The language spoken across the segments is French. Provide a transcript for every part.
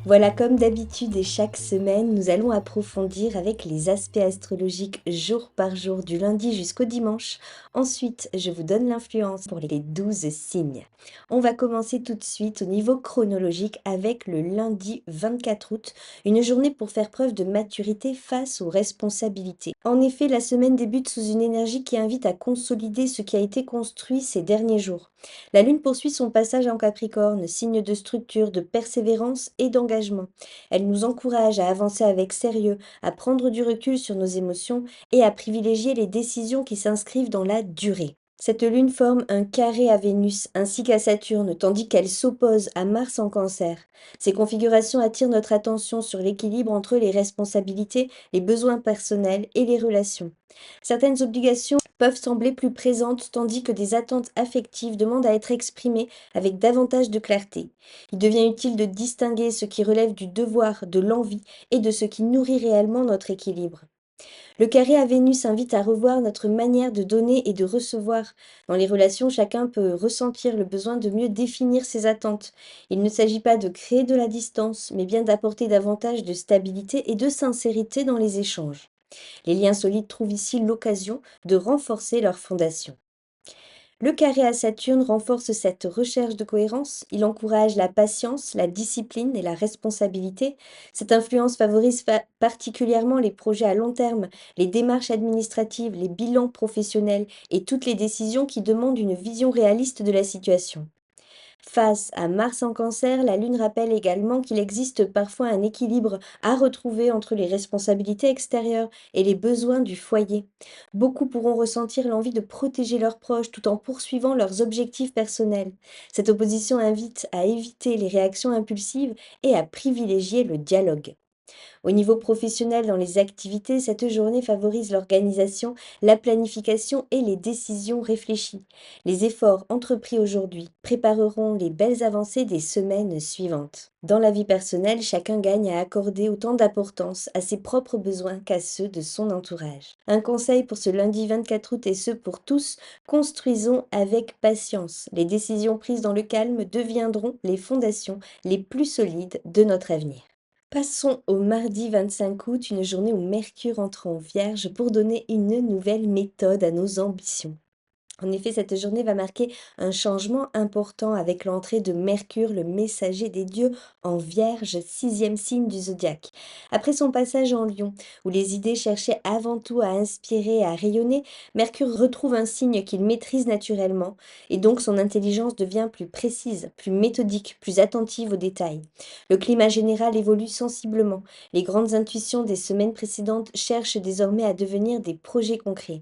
Voilà, comme d'habitude et chaque semaine, nous allons approfondir avec les aspects astrologiques jour par jour, du lundi jusqu'au dimanche. Ensuite, je vous donne l'influence pour les 12 signes. On va commencer tout de suite au niveau chronologique avec le lundi 24 août, une journée pour faire preuve de maturité face aux responsabilités. En effet, la semaine débute sous une énergie qui invite à consolider ce qui a été construit ces derniers jours. La Lune poursuit son passage en Capricorne, signe de structure, de persévérance et d'engagement. Elle nous encourage à avancer avec sérieux, à prendre du recul sur nos émotions et à privilégier les décisions qui s'inscrivent dans la durée. Cette lune forme un carré à Vénus ainsi qu'à Saturne, tandis qu'elle s'oppose à Mars en Cancer. Ces configurations attirent notre attention sur l'équilibre entre les responsabilités, les besoins personnels et les relations. Certaines obligations peuvent sembler plus présentes tandis que des attentes affectives demandent à être exprimées avec davantage de clarté. Il devient utile de distinguer ce qui relève du devoir, de l'envie et de ce qui nourrit réellement notre équilibre. Le carré à Vénus invite à revoir notre manière de donner et de recevoir. Dans les relations, chacun peut ressentir le besoin de mieux définir ses attentes. Il ne s'agit pas de créer de la distance, mais bien d'apporter davantage de stabilité et de sincérité dans les échanges. Les liens solides trouvent ici l'occasion de renforcer leur fondation. Le carré à Saturne renforce cette recherche de cohérence, il encourage la patience, la discipline et la responsabilité. Cette influence favorise particulièrement les projets à long terme, les démarches administratives, les bilans professionnels et toutes les décisions qui demandent une vision réaliste de la situation. Face à Mars en Cancer, la Lune rappelle également qu'il existe parfois un équilibre à retrouver entre les responsabilités extérieures et les besoins du foyer. Beaucoup pourront ressentir l'envie de protéger leurs proches tout en poursuivant leurs objectifs personnels. Cette opposition invite à éviter les réactions impulsives et à privilégier le dialogue. Au niveau professionnel, dans les activités, cette journée favorise l'organisation, la planification et les décisions réfléchies. Les efforts entrepris aujourd'hui prépareront les belles avancées des semaines suivantes. Dans la vie personnelle, chacun gagne à accorder autant d'importance à ses propres besoins qu'à ceux de son entourage. Un conseil pour ce lundi 24 août et ce pour tous, construisons avec patience. Les décisions prises dans le calme deviendront les fondations les plus solides de notre avenir. Passons au mardi 25 août, une journée où Mercure entre en Vierge pour donner une nouvelle méthode à nos ambitions. En effet, cette journée va marquer un changement important avec l'entrée de Mercure, le messager des dieux, en Vierge, sixième signe du zodiaque. Après son passage en Lion, où les idées cherchaient avant tout à inspirer et à rayonner, Mercure retrouve un signe qu'il maîtrise naturellement, et donc son intelligence devient plus précise, plus méthodique, plus attentive aux détails. Le climat général évolue sensiblement. Les grandes intuitions des semaines précédentes cherchent désormais à devenir des projets concrets.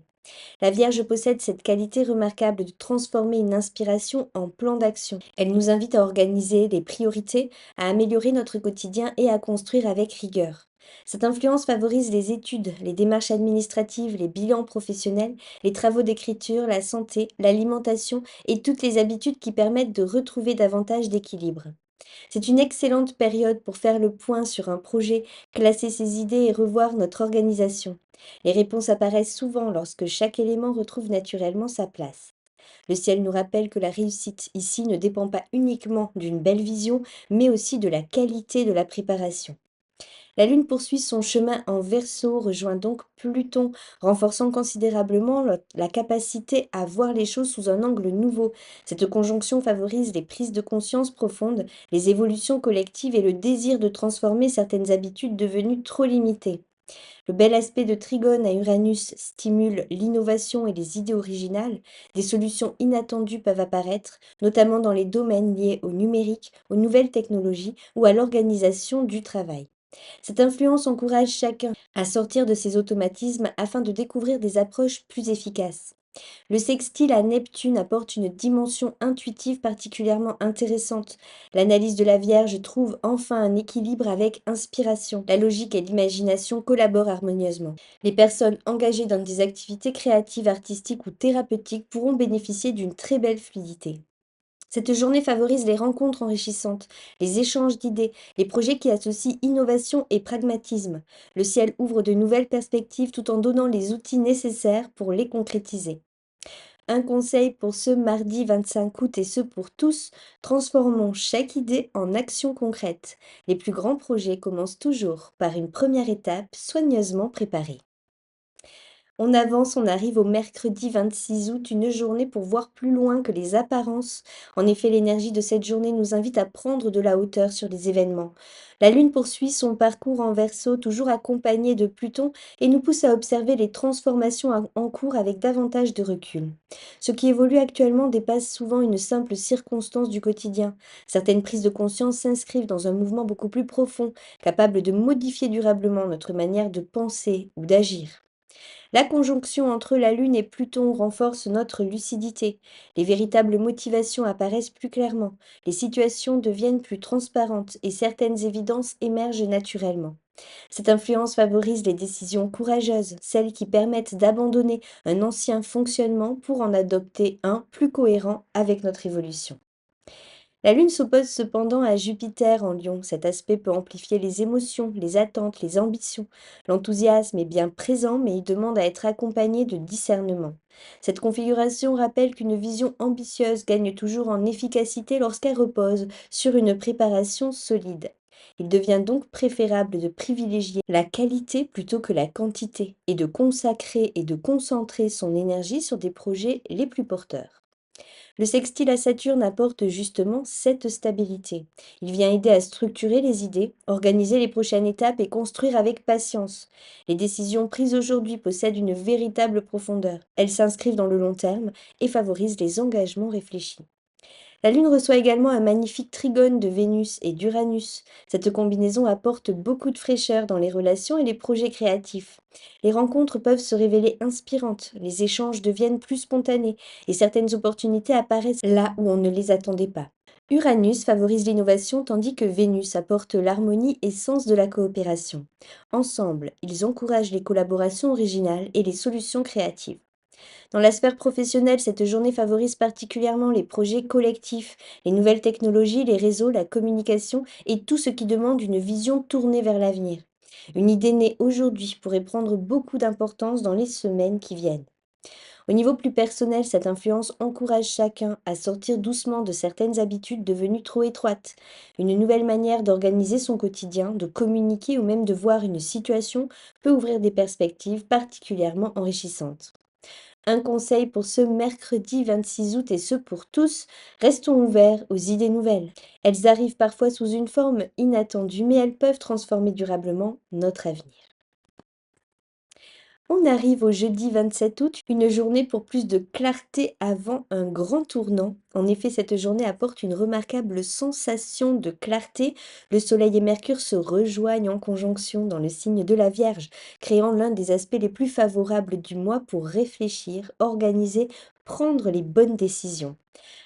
La Vierge possède cette qualité remarquable de transformer une inspiration en plan d'action. Elle nous invite à organiser les priorités, à améliorer notre quotidien et à construire avec rigueur. Cette influence favorise les études, les démarches administratives, les bilans professionnels, les travaux d'écriture, la santé, l'alimentation et toutes les habitudes qui permettent de retrouver davantage d'équilibre. C'est une excellente période pour faire le point sur un projet, classer ses idées et revoir notre organisation. Les réponses apparaissent souvent lorsque chaque élément retrouve naturellement sa place. Le ciel nous rappelle que la réussite ici ne dépend pas uniquement d'une belle vision, mais aussi de la qualité de la préparation. La Lune poursuit son chemin en Verseau, rejoint donc Pluton, renforçant considérablement la capacité à voir les choses sous un angle nouveau. Cette conjonction favorise les prises de conscience profondes, les évolutions collectives et le désir de transformer certaines habitudes devenues trop limitées. Le bel aspect de Trigone à Uranus stimule l'innovation et les idées originales. Des solutions inattendues peuvent apparaître, notamment dans les domaines liés au numérique, aux nouvelles technologies ou à l'organisation du travail. Cette influence encourage chacun à sortir de ses automatismes afin de découvrir des approches plus efficaces. Le sextile à Neptune apporte une dimension intuitive particulièrement intéressante. L'analyse de la Vierge trouve enfin un équilibre avec inspiration. La logique et l'imagination collaborent harmonieusement. Les personnes engagées dans des activités créatives, artistiques ou thérapeutiques pourront bénéficier d'une très belle fluidité. Cette journée favorise les rencontres enrichissantes, les échanges d'idées, les projets qui associent innovation et pragmatisme. Le ciel ouvre de nouvelles perspectives tout en donnant les outils nécessaires pour les concrétiser. Un conseil pour ce mardi 25 août et ce pour tous, transformons chaque idée en action concrète. Les plus grands projets commencent toujours par une première étape soigneusement préparée. On avance, on arrive au mercredi 26 août, une journée pour voir plus loin que les apparences. En effet, l'énergie de cette journée nous invite à prendre de la hauteur sur les événements. La Lune poursuit son parcours en Verseau, toujours accompagnée de Pluton, et nous pousse à observer les transformations en cours avec davantage de recul. Ce qui évolue actuellement dépasse souvent une simple circonstance du quotidien. Certaines prises de conscience s'inscrivent dans un mouvement beaucoup plus profond, capable de modifier durablement notre manière de penser ou d'agir. La conjonction entre la Lune et Pluton renforce notre lucidité. Les véritables motivations apparaissent plus clairement, les situations deviennent plus transparentes et certaines évidences émergent naturellement. Cette influence favorise les décisions courageuses, celles qui permettent d'abandonner un ancien fonctionnement pour en adopter un plus cohérent avec notre évolution. La Lune s'oppose cependant à Jupiter en Lion. Cet aspect peut amplifier les émotions, les attentes, les ambitions. L'enthousiasme est bien présent, mais il demande à être accompagné de discernement. Cette configuration rappelle qu'une vision ambitieuse gagne toujours en efficacité lorsqu'elle repose sur une préparation solide. Il devient donc préférable de privilégier la qualité plutôt que la quantité et de consacrer et de concentrer son énergie sur des projets les plus porteurs. Le sextile à Saturne apporte justement cette stabilité. Il vient aider à structurer les idées, organiser les prochaines étapes et construire avec patience. Les décisions prises aujourd'hui possèdent une véritable profondeur. Elles s'inscrivent dans le long terme et favorisent les engagements réfléchis. La Lune reçoit également un magnifique trigone de Vénus et d'Uranus. Cette combinaison apporte beaucoup de fraîcheur dans les relations et les projets créatifs. Les rencontres peuvent se révéler inspirantes, les échanges deviennent plus spontanés et certaines opportunités apparaissent là où on ne les attendait pas. Uranus favorise l'innovation tandis que Vénus apporte l'harmonie et sens de la coopération. Ensemble, ils encouragent les collaborations originales et les solutions créatives. Dans la sphère professionnelle, cette journée favorise particulièrement les projets collectifs, les nouvelles technologies, les réseaux, la communication et tout ce qui demande une vision tournée vers l'avenir. Une idée née aujourd'hui pourrait prendre beaucoup d'importance dans les semaines qui viennent. Au niveau plus personnel, cette influence encourage chacun à sortir doucement de certaines habitudes devenues trop étroites. Une nouvelle manière d'organiser son quotidien, de communiquer ou même de voir une situation peut ouvrir des perspectives particulièrement enrichissantes. Un conseil pour ce mercredi 26 août et ce pour tous, restons ouverts aux idées nouvelles. Elles arrivent parfois sous une forme inattendue, mais elles peuvent transformer durablement notre avenir. On arrive au jeudi 27 août, une journée pour plus de clarté avant un grand tournant. En effet, cette journée apporte une remarquable sensation de clarté. Le Soleil et Mercure se rejoignent en conjonction dans le signe de la Vierge, créant l'un des aspects les plus favorables du mois pour réfléchir, organiser, prendre les bonnes décisions.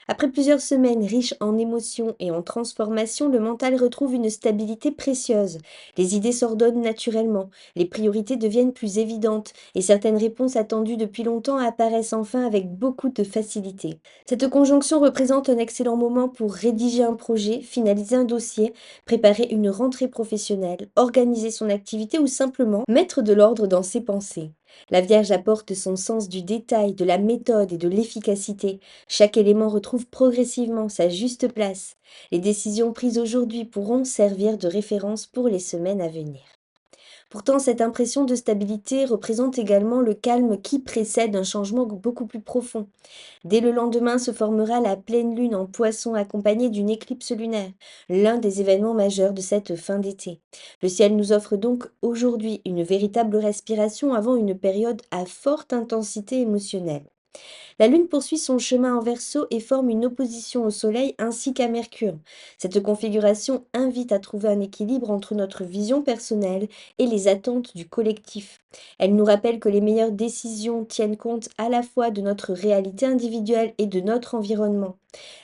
Après plusieurs semaines riches en émotions et en transformations, le mental retrouve une stabilité précieuse. Les idées s'ordonnent naturellement, les priorités deviennent plus évidentes et certaines réponses attendues depuis longtemps apparaissent enfin avec beaucoup de facilité. Cette conjonction représente un excellent moment pour rédiger un projet, finaliser un dossier, préparer une rentrée professionnelle, organiser son activité ou simplement mettre de l'ordre dans ses pensées. La Vierge apporte son sens du détail, de la méthode et de l'efficacité. Chaque élément retrouve progressivement sa juste place. Les décisions prises aujourd'hui pourront servir de référence pour les semaines à venir. Pourtant, cette impression de stabilité représente également le calme qui précède un changement beaucoup plus profond. Dès le lendemain se formera la pleine lune en Poisson accompagnée d'une éclipse lunaire, l'un des événements majeurs de cette fin d'été. Le ciel nous offre donc aujourd'hui une véritable respiration avant une période à forte intensité émotionnelle. La Lune poursuit son chemin en Verseau et forme une opposition au Soleil ainsi qu'à Mercure. Cette configuration invite à trouver un équilibre entre notre vision personnelle et les attentes du collectif. Elle nous rappelle que les meilleures décisions tiennent compte à la fois de notre réalité individuelle et de notre environnement.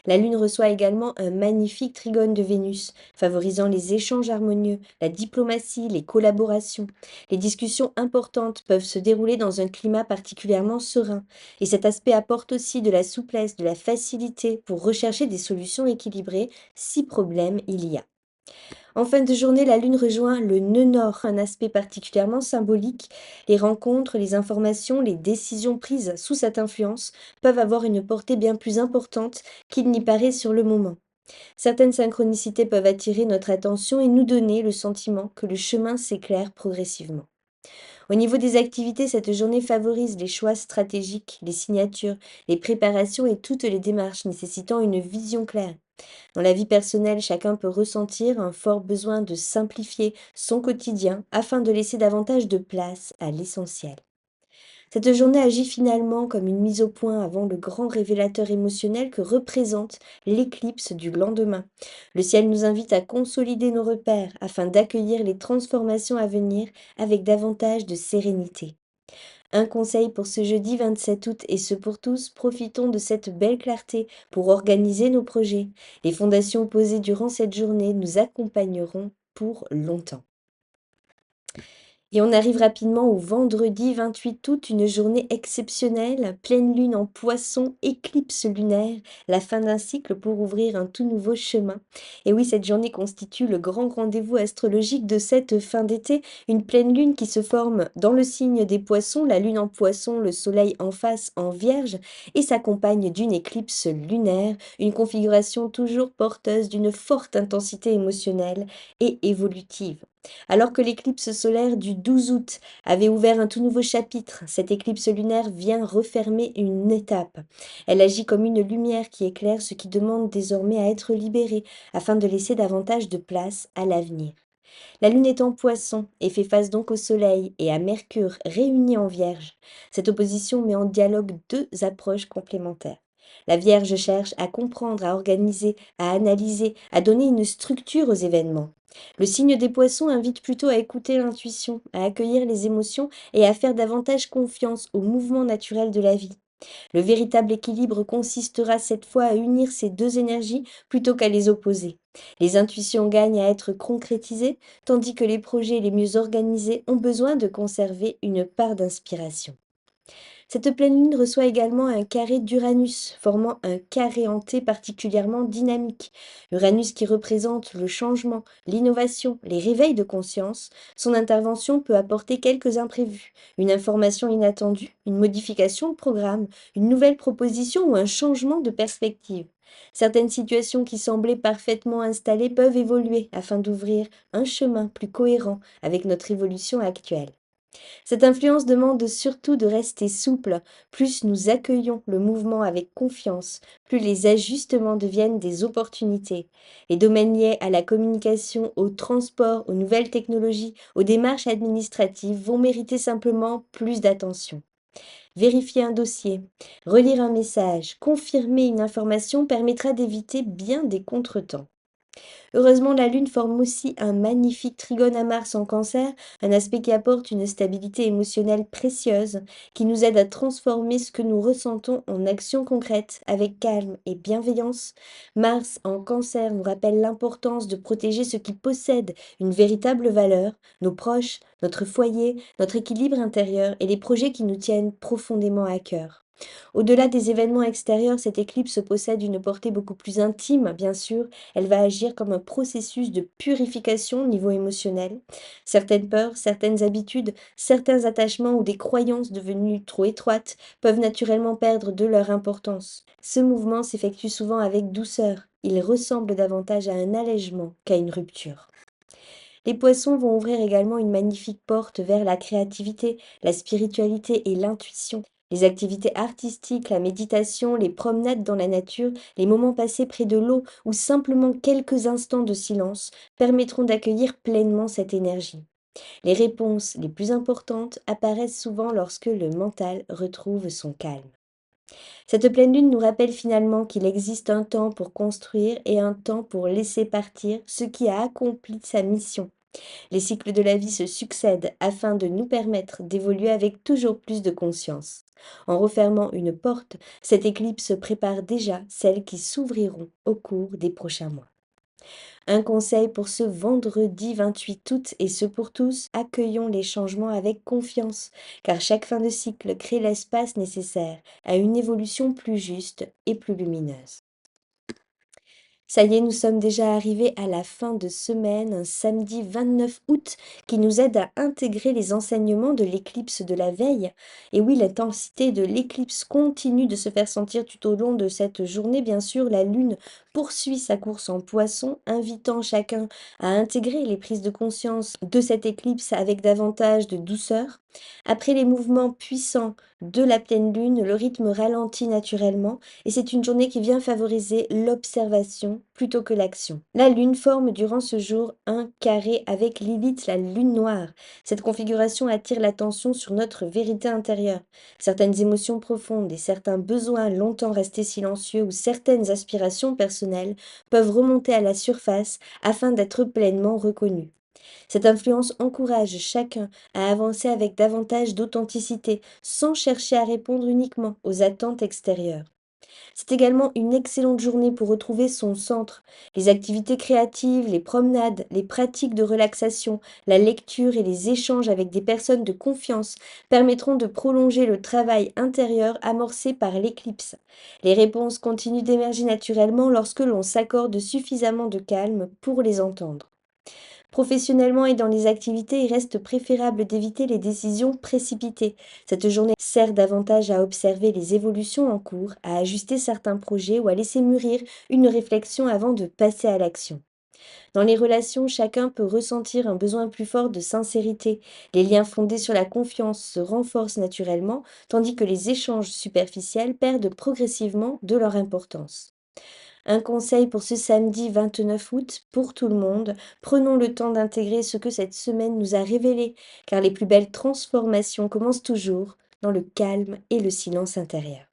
La Lune reçoit également un magnifique trigone de Vénus, favorisant les échanges harmonieux, la diplomatie, les collaborations. Les discussions importantes peuvent se dérouler dans un climat particulièrement serein, et cet aspect apporte aussi de la souplesse, de la facilité pour rechercher des solutions équilibrées si problème il y a. En fin de journée, la Lune rejoint le nœud nord, un aspect particulièrement symbolique. Les rencontres, les informations, les décisions prises sous cette influence peuvent avoir une portée bien plus importante qu'il n'y paraît sur le moment. Certaines synchronicités peuvent attirer notre attention et nous donner le sentiment que le chemin s'éclaire progressivement. Au niveau des activités, cette journée favorise les choix stratégiques, les signatures, les préparations et toutes les démarches nécessitant une vision claire. Dans la vie personnelle, chacun peut ressentir un fort besoin de simplifier son quotidien afin de laisser davantage de place à l'essentiel. Cette journée agit finalement comme une mise au point avant le grand révélateur émotionnel que représente l'éclipse du lendemain. Le ciel nous invite à consolider nos repères afin d'accueillir les transformations à venir avec davantage de sérénité. Un conseil pour ce jeudi 27 août et ce pour tous, profitons de cette belle clarté pour organiser nos projets. Les fondations posées durant cette journée nous accompagneront pour longtemps. Et on arrive rapidement au vendredi 28 août, une journée exceptionnelle, pleine lune en poisson, éclipse lunaire, la fin d'un cycle pour ouvrir un tout nouveau chemin. Et oui, cette journée constitue le grand rendez-vous astrologique de cette fin d'été, une pleine lune qui se forme dans le signe des poissons, la lune en poisson, le soleil en face en vierge, et s'accompagne d'une éclipse lunaire, une configuration toujours porteuse d'une forte intensité émotionnelle et évolutive. Alors que l'éclipse solaire du 12 août avait ouvert un tout nouveau chapitre, cette éclipse lunaire vient refermer une étape. Elle agit comme une lumière qui éclaire ce qui demande désormais à être libéré afin de laisser davantage de place à l'avenir. La lune est en poisson et fait face donc au soleil et à Mercure réunis en vierge. Cette opposition met en dialogue deux approches complémentaires. La Vierge cherche à comprendre, à organiser, à analyser, à donner une structure aux événements. Le signe des poissons invite plutôt à écouter l'intuition, à accueillir les émotions et à faire davantage confiance au mouvement naturel de la vie. Le véritable équilibre consistera cette fois à unir ces deux énergies plutôt qu'à les opposer. Les intuitions gagnent à être concrétisées, tandis que les projets les mieux organisés ont besoin de conserver une part d'inspiration. Cette pleine lune reçoit également un carré d'Uranus, formant un carré hanté particulièrement dynamique. Uranus qui représente le changement, l'innovation, les réveils de conscience, son intervention peut apporter quelques imprévus, une information inattendue, une modification de programme, une nouvelle proposition ou un changement de perspective. Certaines situations qui semblaient parfaitement installées peuvent évoluer afin d'ouvrir un chemin plus cohérent avec notre évolution actuelle. Cette influence demande surtout de rester souple. Plus nous accueillons le mouvement avec confiance, plus les ajustements deviennent des opportunités. Les domaines liés à la communication, au transport, aux nouvelles technologies, aux démarches administratives vont mériter simplement plus d'attention. Vérifier un dossier, relire un message, confirmer une information permettra d'éviter bien des contretemps. Heureusement, la Lune forme aussi un magnifique trigone à Mars en Cancer, un aspect qui apporte une stabilité émotionnelle précieuse, qui nous aide à transformer ce que nous ressentons en actions concrètes avec calme et bienveillance. Mars en Cancer nous rappelle l'importance de protéger ce qui possède une véritable valeur, nos proches, notre foyer, notre équilibre intérieur et les projets qui nous tiennent profondément à cœur. Au-delà des événements extérieurs, cette éclipse possède une portée beaucoup plus intime, bien sûr. Elle va agir comme un processus de purification au niveau émotionnel. Certaines peurs, certaines habitudes, certains attachements ou des croyances devenues trop étroites peuvent naturellement perdre de leur importance. Ce mouvement s'effectue souvent avec douceur. Il ressemble davantage à un allègement qu'à une rupture. Les poissons vont ouvrir également une magnifique porte vers la créativité, la spiritualité et l'intuition. Les activités artistiques, la méditation, les promenades dans la nature, les moments passés près de l'eau ou simplement quelques instants de silence permettront d'accueillir pleinement cette énergie. Les réponses les plus importantes apparaissent souvent lorsque le mental retrouve son calme. Cette pleine lune nous rappelle finalement qu'il existe un temps pour construire et un temps pour laisser partir ce qui a accompli sa mission. Les cycles de la vie se succèdent afin de nous permettre d'évoluer avec toujours plus de conscience. En refermant une porte, cette éclipse prépare déjà celles qui s'ouvriront au cours des prochains mois. Un conseil pour ce vendredi 28 août et ce pour tous, accueillons les changements avec confiance, car chaque fin de cycle crée l'espace nécessaire à une évolution plus juste et plus lumineuse. Ça y est, nous sommes déjà arrivés à la fin de semaine, un samedi 29 août, qui nous aide à intégrer les enseignements de l'éclipse de la veille. Et oui, l'intensité de l'éclipse continue de se faire sentir tout au long de cette journée. Bien sûr, la Lune poursuit sa course en poisson, invitant chacun à intégrer les prises de conscience de cette éclipse avec davantage de douceur. Après les mouvements puissants de la pleine Lune, le rythme ralentit naturellement et c'est une journée qui vient favoriser l'observation plutôt que l'action. La Lune forme durant ce jour un carré avec Lilith, la Lune noire. Cette configuration attire l'attention sur notre vérité intérieure. Certaines émotions profondes et certains besoins longtemps restés silencieux ou certaines aspirations personnelles peuvent remonter à la surface afin d'être pleinement reconnus. Cette influence encourage chacun à avancer avec davantage d'authenticité, sans chercher à répondre uniquement aux attentes extérieures. C'est également une excellente journée pour retrouver son centre. Les activités créatives, les promenades, les pratiques de relaxation, la lecture et les échanges avec des personnes de confiance permettront de prolonger le travail intérieur amorcé par l'éclipse. Les réponses continuent d'émerger naturellement lorsque l'on s'accorde suffisamment de calme pour les entendre. Professionnellement et dans les activités, il reste préférable d'éviter les décisions précipitées. Cette journée sert davantage à observer les évolutions en cours, à ajuster certains projets ou à laisser mûrir une réflexion avant de passer à l'action. Dans les relations, chacun peut ressentir un besoin plus fort de sincérité. Les liens fondés sur la confiance se renforcent naturellement, tandis que les échanges superficiels perdent progressivement de leur importance. Un conseil pour ce samedi 29 août, pour tout le monde, prenons le temps d'intégrer ce que cette semaine nous a révélé, car les plus belles transformations commencent toujours dans le calme et le silence intérieur.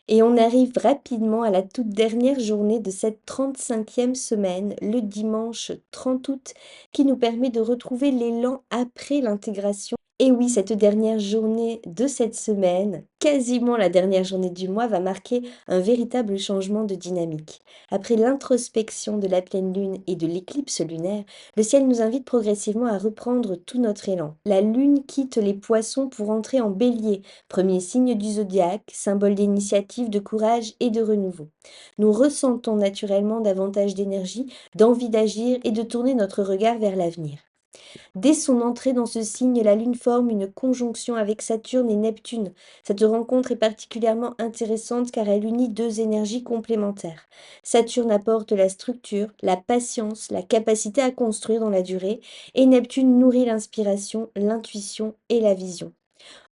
Et on arrive rapidement à la toute dernière journée de cette 35e semaine, le dimanche 30 août, qui nous permet de retrouver l'élan après l'intégration. Et oui, cette dernière journée de cette semaine, quasiment la dernière journée du mois, va marquer un véritable changement de dynamique. Après l'introspection de la pleine lune et de l'éclipse lunaire, le ciel nous invite progressivement à reprendre tout notre élan. La lune quitte les poissons pour entrer en bélier, premier signe du zodiaque, symbole d'initiative, de courage et de renouveau. Nous ressentons naturellement davantage d'énergie, d'envie d'agir et de tourner notre regard vers l'avenir. Dès son entrée dans ce signe, la Lune forme une conjonction avec Saturne et Neptune. Cette rencontre est particulièrement intéressante car elle unit deux énergies complémentaires. Saturne apporte la structure, la patience, la capacité à construire dans la durée, et Neptune nourrit l'inspiration, l'intuition et la vision.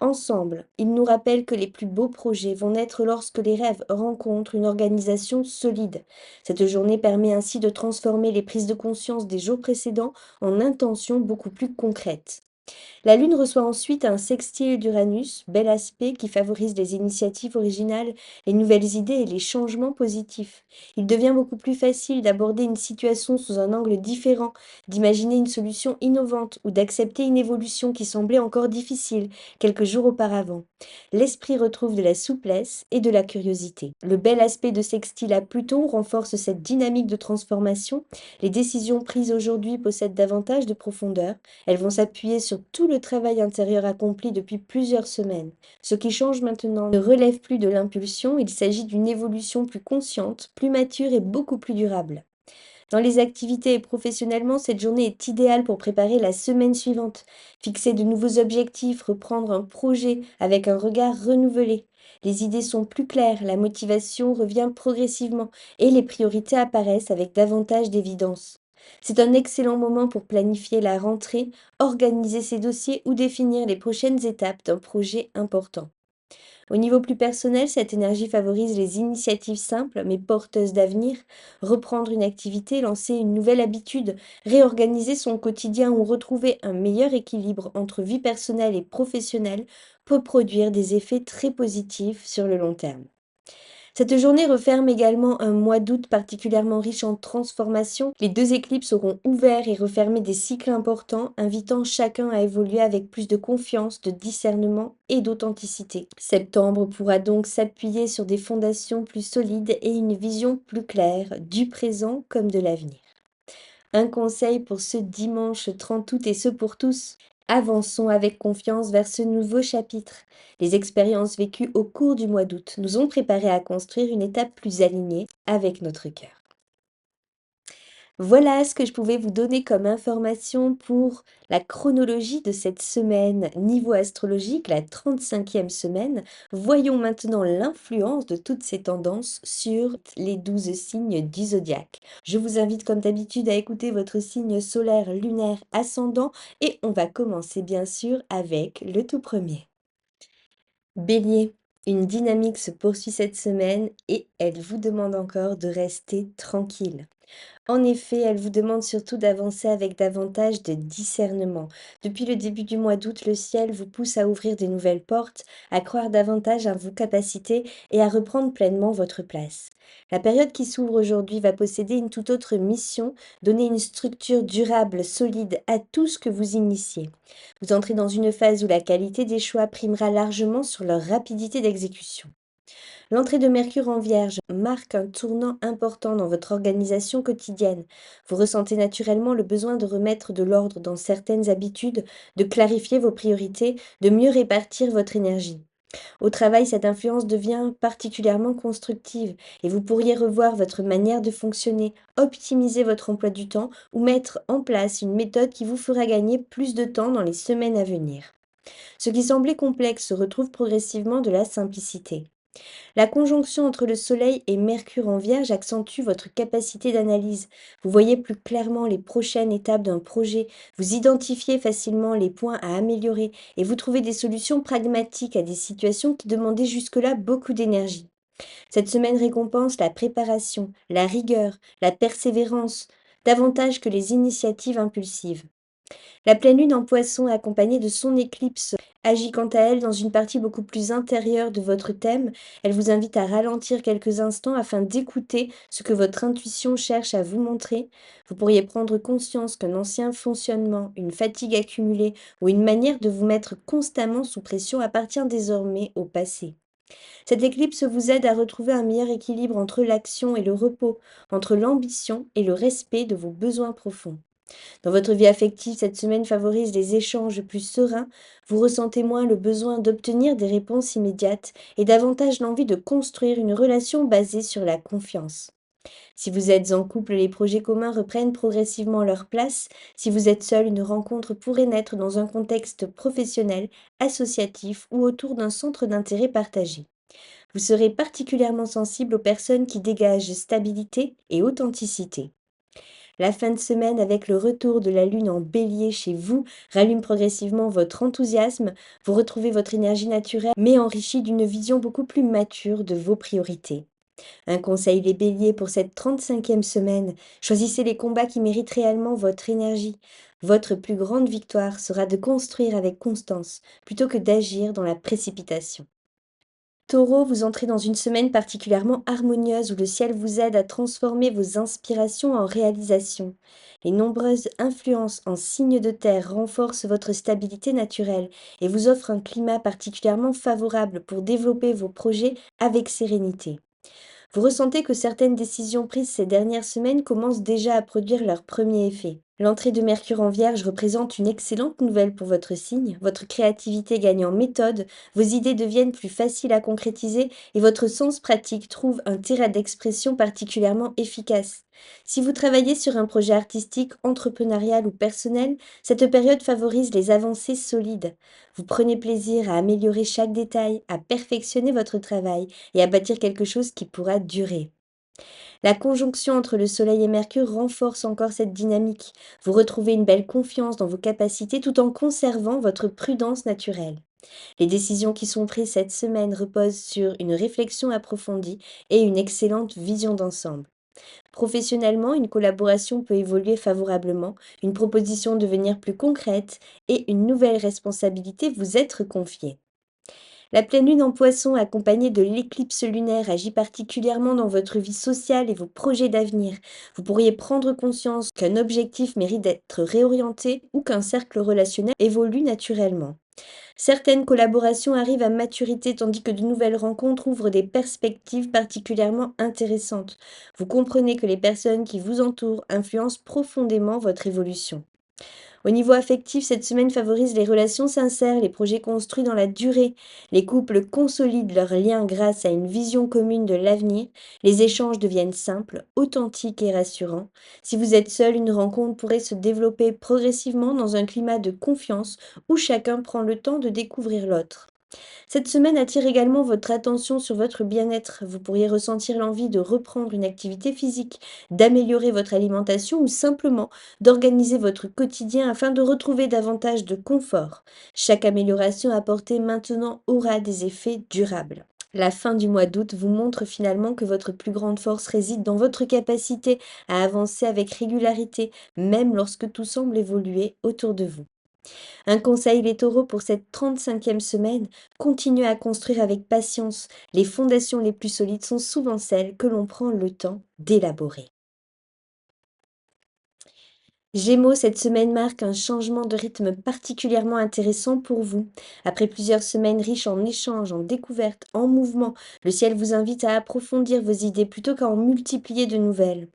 Ensemble, ils nous rappellent que les plus beaux projets vont naître lorsque les rêves rencontrent une organisation solide. Cette journée permet ainsi de transformer les prises de conscience des jours précédents en intentions beaucoup plus concrètes. La Lune reçoit ensuite un sextile d'Uranus, bel aspect qui favorise les initiatives originales, les nouvelles idées et les changements positifs. Il devient beaucoup plus facile d'aborder une situation sous un angle différent, d'imaginer une solution innovante ou d'accepter une évolution qui semblait encore difficile quelques jours auparavant. L'esprit retrouve de la souplesse et de la curiosité. Le bel aspect de sextile à Pluton renforce cette dynamique de transformation. Les décisions prises aujourd'hui possèdent davantage de profondeur. Elles vont s'appuyer sur tout le travail intérieur accompli depuis plusieurs semaines. Ce qui change maintenant ne relève plus de l'impulsion, il s'agit d'une évolution plus consciente, plus mature et beaucoup plus durable. Dans les activités et professionnellement, cette journée est idéale pour préparer la semaine suivante, fixer de nouveaux objectifs, reprendre un projet avec un regard renouvelé. Les idées sont plus claires, la motivation revient progressivement et les priorités apparaissent avec davantage d'évidence. C'est un excellent moment pour planifier la rentrée, organiser ses dossiers ou définir les prochaines étapes d'un projet important. Au niveau plus personnel, cette énergie favorise les initiatives simples mais porteuses d'avenir, reprendre une activité, lancer une nouvelle habitude, réorganiser son quotidien ou retrouver un meilleur équilibre entre vie personnelle et professionnelle peut produire des effets très positifs sur le long terme. Cette journée referme également un mois d'août particulièrement riche en transformations. Les deux éclipses auront ouvert et refermé des cycles importants, invitant chacun à évoluer avec plus de confiance, de discernement et d'authenticité. Septembre pourra donc s'appuyer sur des fondations plus solides et une vision plus claire du présent comme de l'avenir. Un conseil pour ce dimanche 30 août et ce pour tous. Avançons avec confiance vers ce nouveau chapitre. Les expériences vécues au cours du mois d'août nous ont préparés à construire une étape plus alignée avec notre cœur. Voilà ce que je pouvais vous donner comme information pour la chronologie de cette semaine niveau astrologique, la 35e semaine. Voyons maintenant l'influence de toutes ces tendances sur les 12 signes du zodiaque. Je vous invite comme d'habitude à écouter votre signe solaire, lunaire, ascendant et on va commencer bien sûr avec le tout premier. Bélier, une dynamique se poursuit cette semaine et elle vous demande encore de rester tranquille. En effet, elle vous demande surtout d'avancer avec davantage de discernement. Depuis le début du mois d'août, le ciel vous pousse à ouvrir de nouvelles portes, à croire davantage à vos capacités et à reprendre pleinement votre place. La période qui s'ouvre aujourd'hui va posséder une toute autre mission, donner une structure durable, solide à tout ce que vous initiez. Vous entrez dans une phase où la qualité des choix primera largement sur leur rapidité d'exécution. L'entrée de Mercure en Vierge marque un tournant important dans votre organisation quotidienne. Vous ressentez naturellement le besoin de remettre de l'ordre dans certaines habitudes, de clarifier vos priorités, de mieux répartir votre énergie. Au travail, cette influence devient particulièrement constructive et vous pourriez revoir votre manière de fonctionner, optimiser votre emploi du temps ou mettre en place une méthode qui vous fera gagner plus de temps dans les semaines à venir. Ce qui semblait complexe se retrouve progressivement de la simplicité. La conjonction entre le Soleil et Mercure en Vierge accentue votre capacité d'analyse. Vous voyez plus clairement les prochaines étapes d'un projet, vous identifiez facilement les points à améliorer et vous trouvez des solutions pragmatiques à des situations qui demandaient jusque-là beaucoup d'énergie. Cette semaine récompense la préparation, la rigueur, la persévérance, davantage que les initiatives impulsives. La pleine lune en poisson accompagnée de son éclipse agit quant à elle dans une partie beaucoup plus intérieure de votre thème. Elle vous invite à ralentir quelques instants afin d'écouter ce que votre intuition cherche à vous montrer. Vous pourriez prendre conscience qu'un ancien fonctionnement, une fatigue accumulée ou une manière de vous mettre constamment sous pression appartient désormais au passé. Cette éclipse vous aide à retrouver un meilleur équilibre entre l'action et le repos, entre l'ambition et le respect de vos besoins profonds. Dans votre vie affective, cette semaine favorise les échanges plus sereins, vous ressentez moins le besoin d'obtenir des réponses immédiates et davantage l'envie de construire une relation basée sur la confiance. Si vous êtes en couple, les projets communs reprennent progressivement leur place. Si vous êtes seul, une rencontre pourrait naître dans un contexte professionnel, associatif ou autour d'un centre d'intérêt partagé. Vous serez particulièrement sensible aux personnes qui dégagent stabilité et authenticité. La fin de semaine avec le retour de la lune en bélier chez vous rallume progressivement votre enthousiasme, vous retrouvez votre énergie naturelle mais enrichie d'une vision beaucoup plus mature de vos priorités. Un conseil les béliers pour cette 35e semaine, choisissez les combats qui méritent réellement votre énergie. Votre plus grande victoire sera de construire avec constance plutôt que d'agir dans la précipitation. Taureau, vous entrez dans une semaine particulièrement harmonieuse où le ciel vous aide à transformer vos inspirations en réalisations. Les nombreuses influences en signes de terre renforcent votre stabilité naturelle et vous offrent un climat particulièrement favorable pour développer vos projets avec sérénité. Vous ressentez que certaines décisions prises ces dernières semaines commencent déjà à produire leur premier effet. L'entrée de Mercure en Vierge représente une excellente nouvelle pour votre signe. Votre créativité gagne en méthode, vos idées deviennent plus faciles à concrétiser et votre sens pratique trouve un terrain d'expression particulièrement efficace. Si vous travaillez sur un projet artistique, entrepreneurial ou personnel, cette période favorise les avancées solides. Vous prenez plaisir à améliorer chaque détail, à perfectionner votre travail et à bâtir quelque chose qui pourra durer. La conjonction entre le Soleil et Mercure renforce encore cette dynamique. Vous retrouvez une belle confiance dans vos capacités tout en conservant votre prudence naturelle. Les décisions qui sont prises cette semaine reposent sur une réflexion approfondie et une excellente vision d'ensemble. Professionnellement, une collaboration peut évoluer favorablement, une proposition devenir plus concrète et une nouvelle responsabilité vous être confiée. La pleine lune en poisson accompagnée de l'éclipse lunaire agit particulièrement dans votre vie sociale et vos projets d'avenir. Vous pourriez prendre conscience qu'un objectif mérite d'être réorienté ou qu'un cercle relationnel évolue naturellement. Certaines collaborations arrivent à maturité tandis que de nouvelles rencontres ouvrent des perspectives particulièrement intéressantes. Vous comprenez que les personnes qui vous entourent influencent profondément votre évolution. Au niveau affectif, cette semaine favorise les relations sincères, les projets construits dans la durée. Les couples consolident leurs liens grâce à une vision commune de l'avenir. Les échanges deviennent simples, authentiques et rassurants. Si vous êtes seul, une rencontre pourrait se développer progressivement dans un climat de confiance où chacun prend le temps de découvrir l'autre. Cette semaine attire également votre attention sur votre bien-être. Vous pourriez ressentir l'envie de reprendre une activité physique, d'améliorer votre alimentation ou simplement d'organiser votre quotidien afin de retrouver davantage de confort. Chaque amélioration apportée maintenant aura des effets durables. La fin du mois d'août vous montre finalement que votre plus grande force réside dans votre capacité à avancer avec régularité, même lorsque tout semble évoluer autour de vous. Un conseil, les taureaux, pour cette 35e semaine, continuez à construire avec patience. Les fondations les plus solides sont souvent celles que l'on prend le temps d'élaborer. Gémeaux, cette semaine marque un changement de rythme particulièrement intéressant pour vous. Après plusieurs semaines riches en échanges, en découvertes, en mouvements, le ciel vous invite à approfondir vos idées plutôt qu'à en multiplier de nouvelles.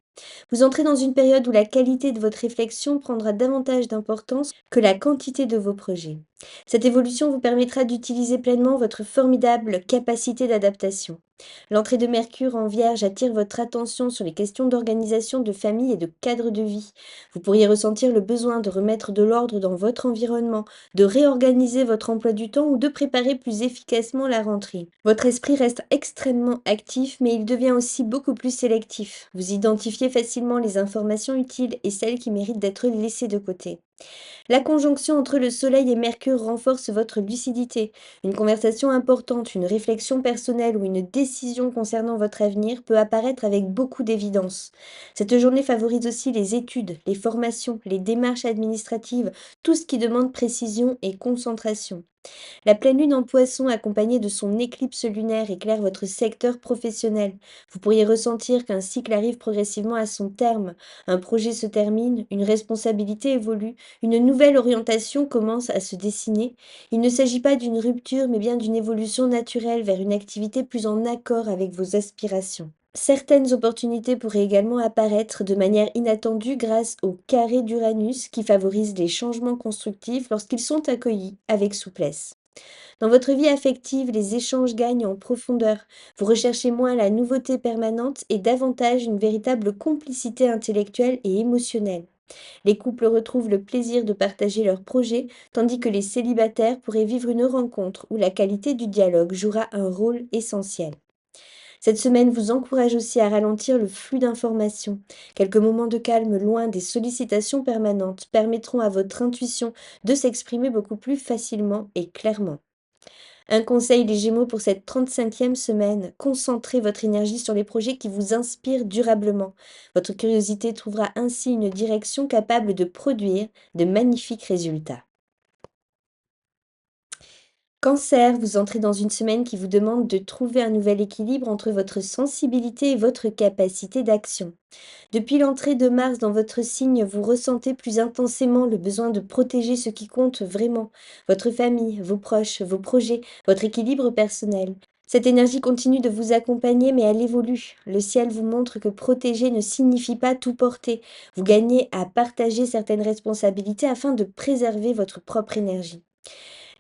Vous entrez dans une période où la qualité de votre réflexion prendra davantage d'importance que la quantité de vos projets. Cette évolution vous permettra d'utiliser pleinement votre formidable capacité d'adaptation. L'entrée de Mercure en Vierge attire votre attention sur les questions d'organisation de famille et de cadre de vie. Vous pourriez ressentir le besoin de remettre de l'ordre dans votre environnement, de réorganiser votre emploi du temps ou de préparer plus efficacement la rentrée. Votre esprit reste extrêmement actif, mais il devient aussi beaucoup plus sélectif. Vous identifiez facilement les informations utiles et celles qui méritent d'être laissées de côté. La conjonction entre le Soleil et Mercure renforce votre lucidité. Une conversation importante, une réflexion personnelle ou une décision concernant votre avenir peut apparaître avec beaucoup d'évidence. Cette journée favorise aussi les études, les formations, les démarches administratives, tout ce qui demande précision et concentration. La pleine lune en poisson accompagnée de son éclipse lunaire éclaire votre secteur professionnel. Vous pourriez ressentir qu'un cycle arrive progressivement à son terme, un projet se termine, une responsabilité évolue, une nouvelle orientation commence à se dessiner. Il ne s'agit pas d'une rupture mais bien d'une évolution naturelle vers une activité plus en accord avec vos aspirations. Certaines opportunités pourraient également apparaître de manière inattendue grâce au carré d'Uranus qui favorise les changements constructifs lorsqu'ils sont accueillis avec souplesse. Dans votre vie affective, les échanges gagnent en profondeur. Vous recherchez moins la nouveauté permanente et davantage une véritable complicité intellectuelle et émotionnelle. Les couples retrouvent le plaisir de partager leurs projets, tandis que les célibataires pourraient vivre une rencontre où la qualité du dialogue jouera un rôle essentiel. Cette semaine vous encourage aussi à ralentir le flux d'informations. Quelques moments de calme loin des sollicitations permanentes permettront à votre intuition de s'exprimer beaucoup plus facilement et clairement. Un conseil les Gémeaux pour cette 35e semaine, concentrez votre énergie sur les projets qui vous inspirent durablement. Votre curiosité trouvera ainsi une direction capable de produire de magnifiques résultats. Cancer, vous entrez dans une semaine qui vous demande de trouver un nouvel équilibre entre votre sensibilité et votre capacité d'action. Depuis l'entrée de Mars dans votre signe, vous ressentez plus intensément le besoin de protéger ce qui compte vraiment, votre famille, vos proches, vos projets, votre équilibre personnel. Cette énergie continue de vous accompagner, mais elle évolue. Le ciel vous montre que protéger ne signifie pas tout porter. Vous gagnez à partager certaines responsabilités afin de préserver votre propre énergie.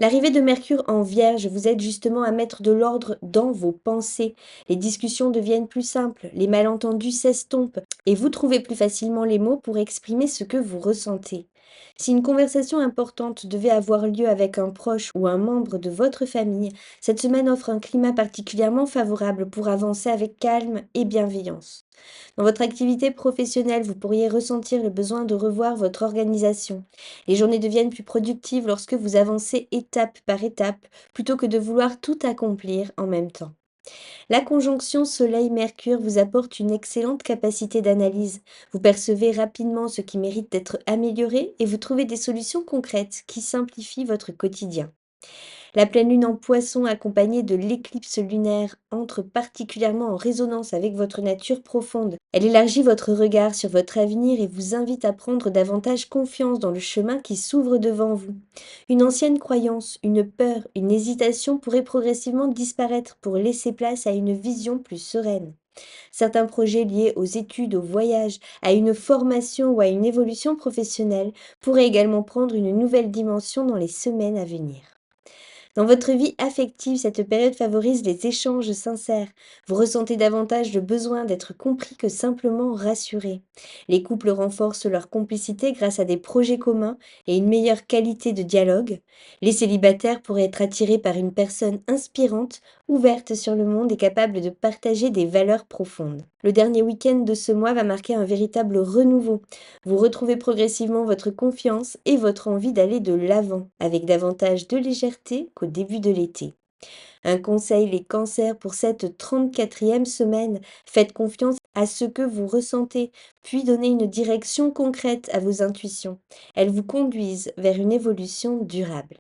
L'arrivée de Mercure en Vierge vous aide justement à mettre de l'ordre dans vos pensées. Les discussions deviennent plus simples, les malentendus s'estompent et vous trouvez plus facilement les mots pour exprimer ce que vous ressentez. Si une conversation importante devait avoir lieu avec un proche ou un membre de votre famille, cette semaine offre un climat particulièrement favorable pour avancer avec calme et bienveillance. Dans votre activité professionnelle, vous pourriez ressentir le besoin de revoir votre organisation. Les journées deviennent plus productives lorsque vous avancez étape par étape plutôt que de vouloir tout accomplir en même temps. La conjonction Soleil-Mercure vous apporte une excellente capacité d'analyse. Vous percevez rapidement ce qui mérite d'être amélioré et vous trouvez des solutions concrètes qui simplifient votre quotidien. La pleine lune en poisson accompagnée de l'éclipse lunaire entre particulièrement en résonance avec votre nature profonde. Elle élargit votre regard sur votre avenir et vous invite à prendre davantage confiance dans le chemin qui s'ouvre devant vous. Une ancienne croyance, une peur, une hésitation pourraient progressivement disparaître pour laisser place à une vision plus sereine. Certains projets liés aux études, au voyage, à une formation ou à une évolution professionnelle pourraient également prendre une nouvelle dimension dans les semaines à venir. Dans votre vie affective, cette période favorise les échanges sincères. Vous ressentez davantage le besoin d'être compris que simplement rassuré. Les couples renforcent leur complicité grâce à des projets communs et une meilleure qualité de dialogue. Les célibataires pourraient être attirés par une personne inspirante, ouverte sur le monde et capable de partager des valeurs profondes. Le dernier week-end de ce mois va marquer un véritable renouveau. Vous retrouvez progressivement votre confiance et votre envie d'aller de l'avant, avec davantage de légèreté qu'au début de l'été. Un conseil, les cancers, pour cette 34e semaine, faites confiance à ce que vous ressentez, puis donnez une direction concrète à vos intuitions. Elles vous conduisent vers une évolution durable.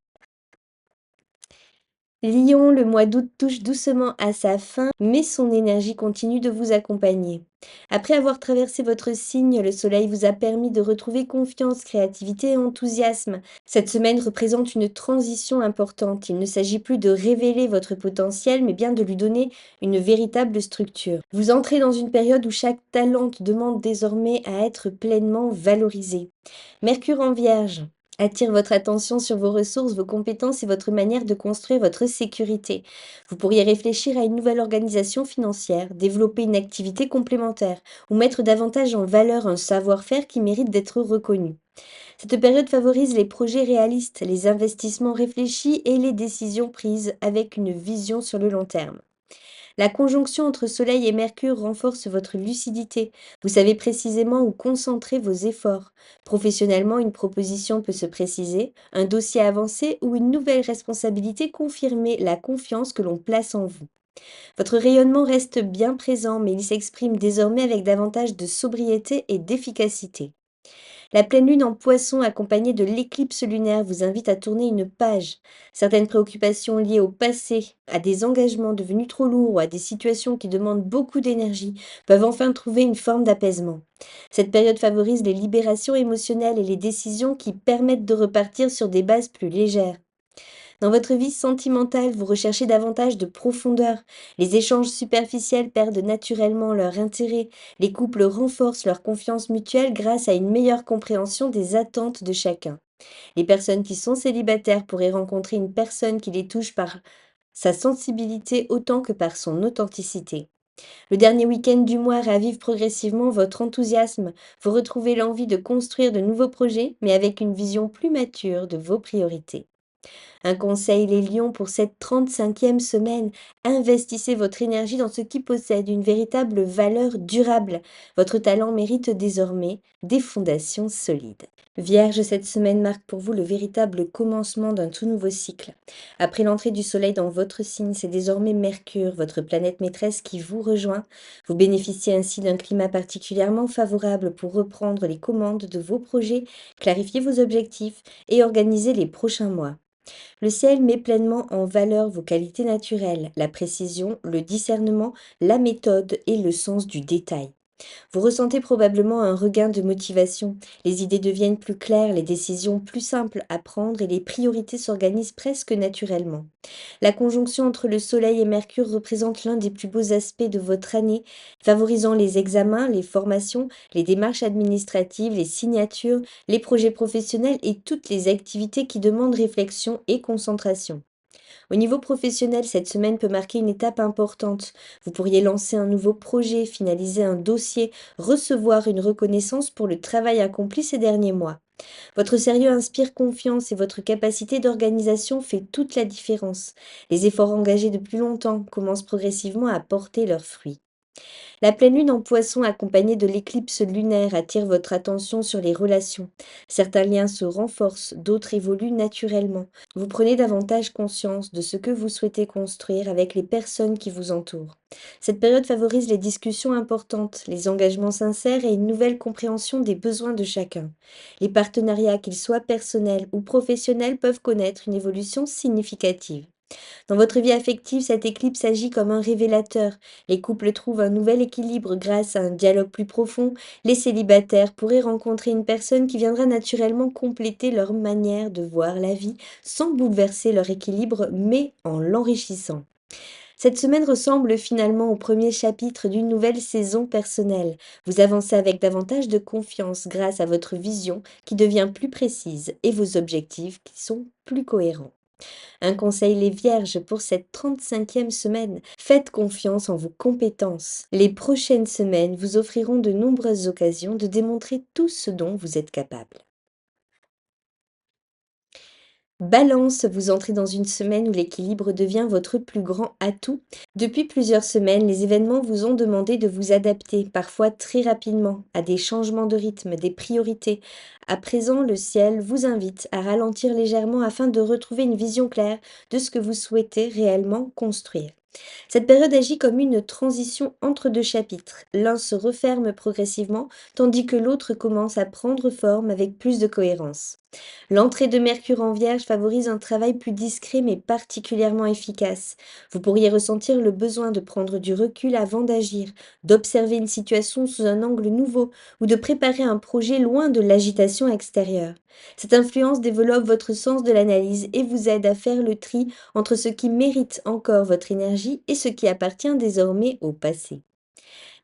Lion, le mois d'août touche doucement à sa fin, mais son énergie continue de vous accompagner. Après avoir traversé votre signe, le soleil vous a permis de retrouver confiance, créativité et enthousiasme. Cette semaine représente une transition importante. Il ne s'agit plus de révéler votre potentiel, mais bien de lui donner une véritable structure. Vous entrez dans une période où chaque talent demande désormais à être pleinement valorisé. Mercure en Vierge attire votre attention sur vos ressources, vos compétences et votre manière de construire votre sécurité. Vous pourriez réfléchir à une nouvelle organisation financière, développer une activité complémentaire ou mettre davantage en valeur un savoir-faire qui mérite d'être reconnu. Cette période favorise les projets réalistes, les investissements réfléchis et les décisions prises avec une vision sur le long terme. La conjonction entre Soleil et Mercure renforce votre lucidité. Vous savez précisément où concentrer vos efforts. Professionnellement, une proposition peut se préciser, un dossier avancé ou une nouvelle responsabilité confirmer la confiance que l'on place en vous. Votre rayonnement reste bien présent, mais il s'exprime désormais avec davantage de sobriété et d'efficacité. La pleine lune en poisson accompagnée de l'éclipse lunaire vous invite à tourner une page. Certaines préoccupations liées au passé, à des engagements devenus trop lourds ou à des situations qui demandent beaucoup d'énergie peuvent enfin trouver une forme d'apaisement. Cette période favorise les libérations émotionnelles et les décisions qui permettent de repartir sur des bases plus légères. Dans votre vie sentimentale, vous recherchez davantage de profondeur. Les échanges superficiels perdent naturellement leur intérêt. Les couples renforcent leur confiance mutuelle grâce à une meilleure compréhension des attentes de chacun. Les personnes qui sont célibataires pourraient rencontrer une personne qui les touche par sa sensibilité autant que par son authenticité. Le dernier week-end du mois ravive progressivement votre enthousiasme. Vous retrouvez l'envie de construire de nouveaux projets, mais avec une vision plus mature de vos priorités. Un conseil, les lions, pour cette 35e semaine, investissez votre énergie dans ce qui possède une véritable valeur durable. Votre talent mérite désormais des fondations solides. Vierge, cette semaine marque pour vous le véritable commencement d'un tout nouveau cycle. Après l'entrée du soleil dans votre signe, c'est désormais Mercure, votre planète maîtresse, qui vous rejoint. Vous bénéficiez ainsi d'un climat particulièrement favorable pour reprendre les commandes de vos projets, clarifier vos objectifs et organiser les prochains mois. Le ciel met pleinement en valeur vos qualités naturelles, la précision, le discernement, la méthode et le sens du détail. Vous ressentez probablement un regain de motivation, les idées deviennent plus claires, les décisions plus simples à prendre et les priorités s'organisent presque naturellement. La conjonction entre le Soleil et Mercure représente l'un des plus beaux aspects de votre année, favorisant les examens, les formations, les démarches administratives, les signatures, les projets professionnels et toutes les activités qui demandent réflexion et concentration. Au niveau professionnel, cette semaine peut marquer une étape importante. Vous pourriez lancer un nouveau projet, finaliser un dossier, recevoir une reconnaissance pour le travail accompli ces derniers mois. Votre sérieux inspire confiance et votre capacité d'organisation fait toute la différence. Les efforts engagés depuis longtemps commencent progressivement à porter leurs fruits. La pleine lune en poisson accompagnée de l'éclipse lunaire attire votre attention sur les relations. Certains liens se renforcent, d'autres évoluent naturellement. Vous prenez davantage conscience de ce que vous souhaitez construire avec les personnes qui vous entourent. Cette période favorise les discussions importantes, les engagements sincères et une nouvelle compréhension des besoins de chacun. Les partenariats, qu'ils soient personnels ou professionnels, peuvent connaître une évolution significative. Dans votre vie affective, cette éclipse agit comme un révélateur. Les couples trouvent un nouvel équilibre grâce à un dialogue plus profond. Les célibataires pourraient rencontrer une personne qui viendra naturellement compléter leur manière de voir la vie sans bouleverser leur équilibre, mais en l'enrichissant. Cette semaine ressemble finalement au premier chapitre d'une nouvelle saison personnelle. Vous avancez avec davantage de confiance grâce à votre vision qui devient plus précise et vos objectifs qui sont plus cohérents. Un conseil les vierges pour cette 35e semaine. Faites confiance en vos compétences. Les prochaines semaines vous offriront de nombreuses occasions de démontrer tout ce dont vous êtes capable. Balance, vous entrez dans une semaine où l'équilibre devient votre plus grand atout. Depuis plusieurs semaines, les événements vous ont demandé de vous adapter, parfois très rapidement, à des changements de rythme, des priorités. À présent, le ciel vous invite à ralentir légèrement afin de retrouver une vision claire de ce que vous souhaitez réellement construire. Cette période agit comme une transition entre deux chapitres. L'un se referme progressivement, tandis que l'autre commence à prendre forme avec plus de cohérence. L'entrée de Mercure en Vierge favorise un travail plus discret mais particulièrement efficace. Vous pourriez ressentir le besoin de prendre du recul avant d'agir, d'observer une situation sous un angle nouveau ou de préparer un projet loin de l'agitation extérieure. Cette influence développe votre sens de l'analyse et vous aide à faire le tri entre ce qui mérite encore votre énergie et ce qui appartient désormais au passé.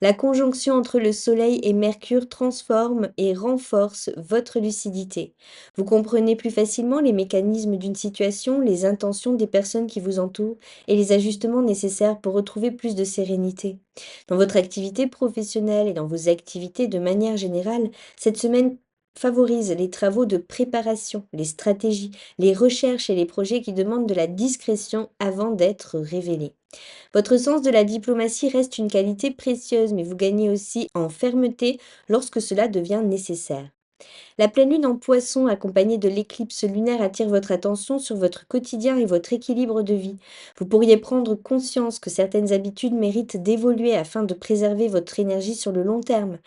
La conjonction entre le Soleil et Mercure transforme et renforce votre lucidité. Vous comprenez plus facilement les mécanismes d'une situation, les intentions des personnes qui vous entourent et les ajustements nécessaires pour retrouver plus de sérénité. Dans votre activité professionnelle et dans vos activités de manière générale, cette semaine favorise les travaux de préparation, les stratégies, les recherches et les projets qui demandent de la discrétion avant d'être révélés. Votre sens de la diplomatie reste une qualité précieuse, mais vous gagnez aussi en fermeté lorsque cela devient nécessaire. La pleine lune en poisson accompagnée de l'éclipse lunaire attire votre attention sur votre quotidien et votre équilibre de vie. Vous pourriez prendre conscience que certaines habitudes méritent d'évoluer afin de préserver votre énergie sur le long terme.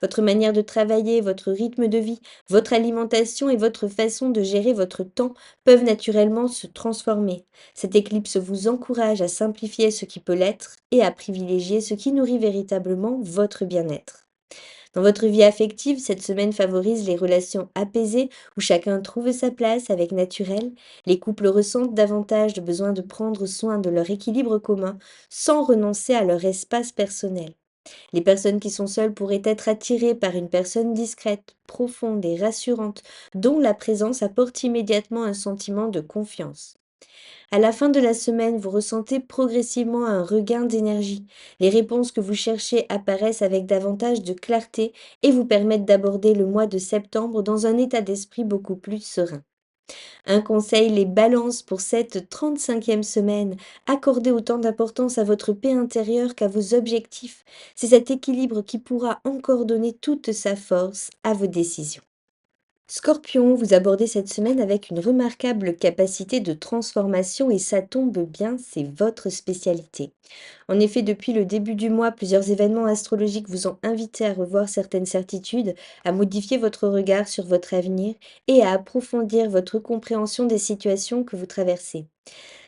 Votre manière de travailler, votre rythme de vie, votre alimentation et votre façon de gérer votre temps peuvent naturellement se transformer. Cette éclipse vous encourage à simplifier ce qui peut l'être et à privilégier ce qui nourrit véritablement votre bien-être. Dans votre vie affective, cette semaine favorise les relations apaisées où chacun trouve sa place avec naturel. Les couples ressentent davantage de besoin de prendre soin de leur équilibre commun sans renoncer à leur espace personnel. Les personnes qui sont seules pourraient être attirées par une personne discrète, profonde et rassurante, dont la présence apporte immédiatement un sentiment de confiance. À la fin de la semaine, vous ressentez progressivement un regain d'énergie. Les réponses que vous cherchez apparaissent avec davantage de clarté et vous permettent d'aborder le mois de septembre dans un état d'esprit beaucoup plus serein. Un conseil, les balances pour cette 35e semaine. Accordez autant d'importance à votre paix intérieure qu'à vos objectifs. C'est cet équilibre qui pourra encore donner toute sa force à vos décisions. Scorpion, vous abordez cette semaine avec une remarquable capacité de transformation et ça tombe bien, c'est votre spécialité. En effet, depuis le début du mois, plusieurs événements astrologiques vous ont invité à revoir certaines certitudes, à modifier votre regard sur votre avenir et à approfondir votre compréhension des situations que vous traversez.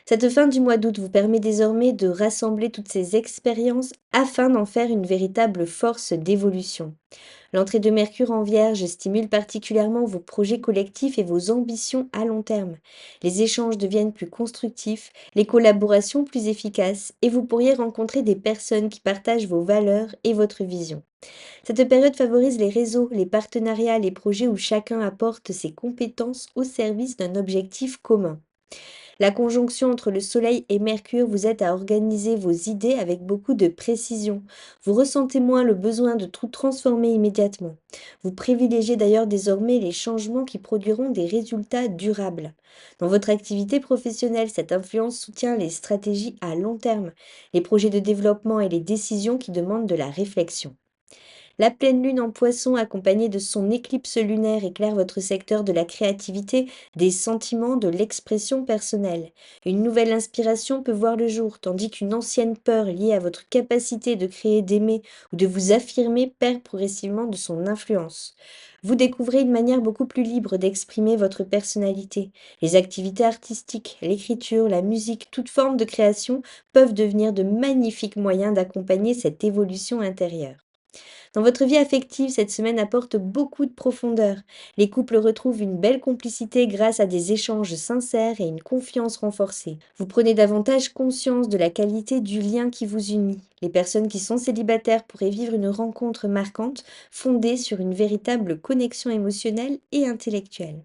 Cette fin du mois d'août vous permet désormais de rassembler toutes ces expériences afin d'en faire une véritable force d'évolution. L'entrée de Mercure en Vierge stimule particulièrement vos projets collectifs et vos ambitions à long terme. Les échanges deviennent plus constructifs, les collaborations plus efficaces et vous pourriez rencontrer des personnes qui partagent vos valeurs et votre vision. Cette période favorise les réseaux, les partenariats, les projets où chacun apporte ses compétences au service d'un objectif commun. La conjonction entre le Soleil et Mercure vous aide à organiser vos idées avec beaucoup de précision. Vous ressentez moins le besoin de tout transformer immédiatement. Vous privilégiez d'ailleurs désormais les changements qui produiront des résultats durables. Dans votre activité professionnelle, cette influence soutient les stratégies à long terme, les projets de développement et les décisions qui demandent de la réflexion. La pleine lune en poisson accompagnée de son éclipse lunaire éclaire votre secteur de la créativité, des sentiments, de l'expression personnelle. Une nouvelle inspiration peut voir le jour, tandis qu'une ancienne peur liée à votre capacité de créer, d'aimer ou de vous affirmer perd progressivement de son influence. Vous découvrez une manière beaucoup plus libre d'exprimer votre personnalité. Les activités artistiques, l'écriture, la musique, toute forme de création peuvent devenir de magnifiques moyens d'accompagner cette évolution intérieure. Dans votre vie affective, cette semaine apporte beaucoup de profondeur. Les couples retrouvent une belle complicité grâce à des échanges sincères et une confiance renforcée. Vous prenez davantage conscience de la qualité du lien qui vous unit. Les personnes qui sont célibataires pourraient vivre une rencontre marquante fondée sur une véritable connexion émotionnelle et intellectuelle.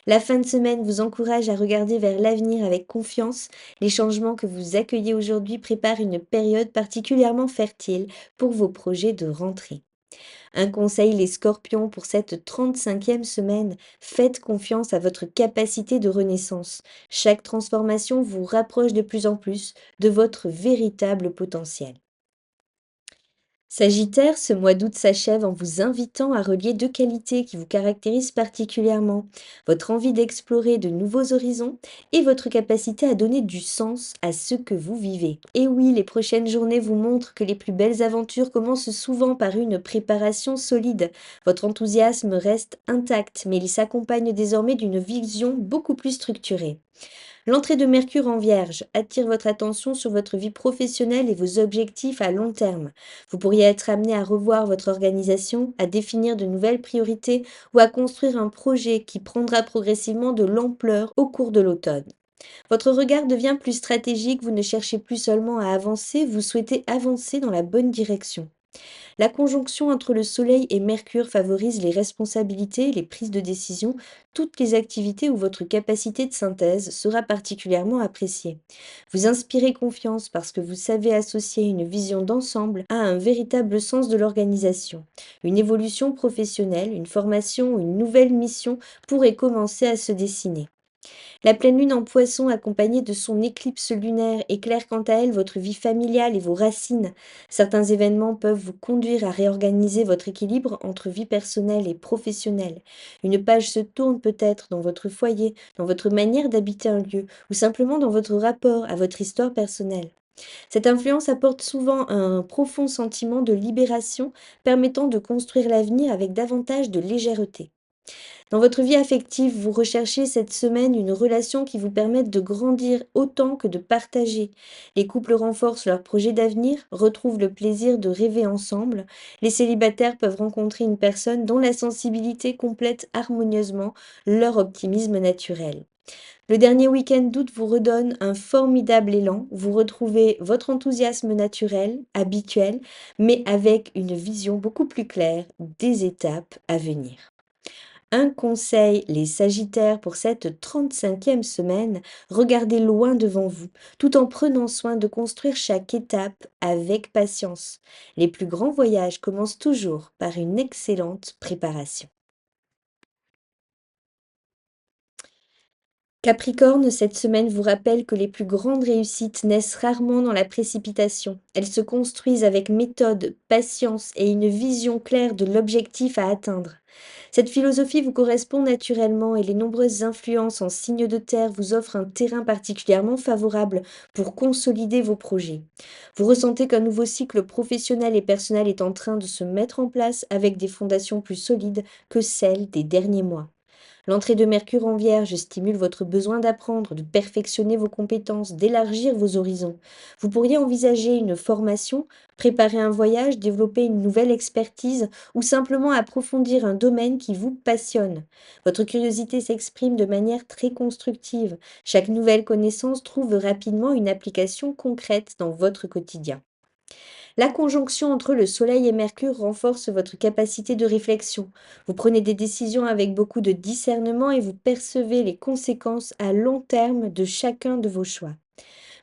La fin de semaine vous encourage à regarder vers l'avenir avec confiance. Les changements que vous accueillez aujourd'hui préparent une période particulièrement fertile pour vos projets de rentrée. Un conseil, les scorpions, pour cette 35e semaine, faites confiance à votre capacité de renaissance. Chaque transformation vous rapproche de plus en plus de votre véritable potentiel. Sagittaire, ce mois d'août s'achève en vous invitant à relier deux qualités qui vous caractérisent particulièrement, votre envie d'explorer de nouveaux horizons et votre capacité à donner du sens à ce que vous vivez. Et oui, les prochaines journées vous montrent que les plus belles aventures commencent souvent par une préparation solide. Votre enthousiasme reste intact, mais il s'accompagne désormais d'une vision beaucoup plus structurée. L'entrée de Mercure en Vierge attire votre attention sur votre vie professionnelle et vos objectifs à long terme. Vous pourriez être amené à revoir votre organisation, à définir de nouvelles priorités ou à construire un projet qui prendra progressivement de l'ampleur au cours de l'automne. Votre regard devient plus stratégique, vous ne cherchez plus seulement à avancer, vous souhaitez avancer dans la bonne direction. La conjonction entre le Soleil et Mercure favorise les responsabilités, les prises de décision, toutes les activités où votre capacité de synthèse sera particulièrement appréciée. Vous inspirez confiance parce que vous savez associer une vision d'ensemble à un véritable sens de l'organisation. Une évolution professionnelle, une formation ou une nouvelle mission pourrait commencer à se dessiner. La pleine lune en poisson accompagnée de son éclipse lunaire éclaire quant à elle votre vie familiale et vos racines. Certains événements peuvent vous conduire à réorganiser votre équilibre entre vie personnelle et professionnelle. Une page se tourne peut-être dans votre foyer, dans votre manière d'habiter un lieu ou simplement dans votre rapport à votre histoire personnelle. Cette influence apporte souvent un profond sentiment de libération permettant de construire l'avenir avec davantage de légèreté. Dans votre vie affective, vous recherchez cette semaine une relation qui vous permette de grandir autant que de partager. Les couples renforcent leurs projets d'avenir, retrouvent le plaisir de rêver ensemble. Les célibataires peuvent rencontrer une personne dont la sensibilité complète harmonieusement leur optimisme naturel. Le dernier week-end d'août vous redonne un formidable élan. Vous retrouvez votre enthousiasme naturel, habituel, mais avec une vision beaucoup plus claire des étapes à venir. Un conseil, les Sagittaires, pour cette 35e semaine, regardez loin devant vous, tout en prenant soin de construire chaque étape avec patience. Les plus grands voyages commencent toujours par une excellente préparation. Capricorne, cette semaine vous rappelle que les plus grandes réussites naissent rarement dans la précipitation. Elles se construisent avec méthode, patience et une vision claire de l'objectif à atteindre. Cette philosophie vous correspond naturellement et les nombreuses influences en signe de terre vous offrent un terrain particulièrement favorable pour consolider vos projets. Vous ressentez qu'un nouveau cycle professionnel et personnel est en train de se mettre en place avec des fondations plus solides que celles des derniers mois. L'entrée de Mercure en Vierge stimule votre besoin d'apprendre, de perfectionner vos compétences, d'élargir vos horizons. Vous pourriez envisager une formation, préparer un voyage, développer une nouvelle expertise ou simplement approfondir un domaine qui vous passionne. Votre curiosité s'exprime de manière très constructive. Chaque nouvelle connaissance trouve rapidement une application concrète dans votre quotidien. La conjonction entre le Soleil et Mercure renforce votre capacité de réflexion. Vous prenez des décisions avec beaucoup de discernement et vous percevez les conséquences à long terme de chacun de vos choix.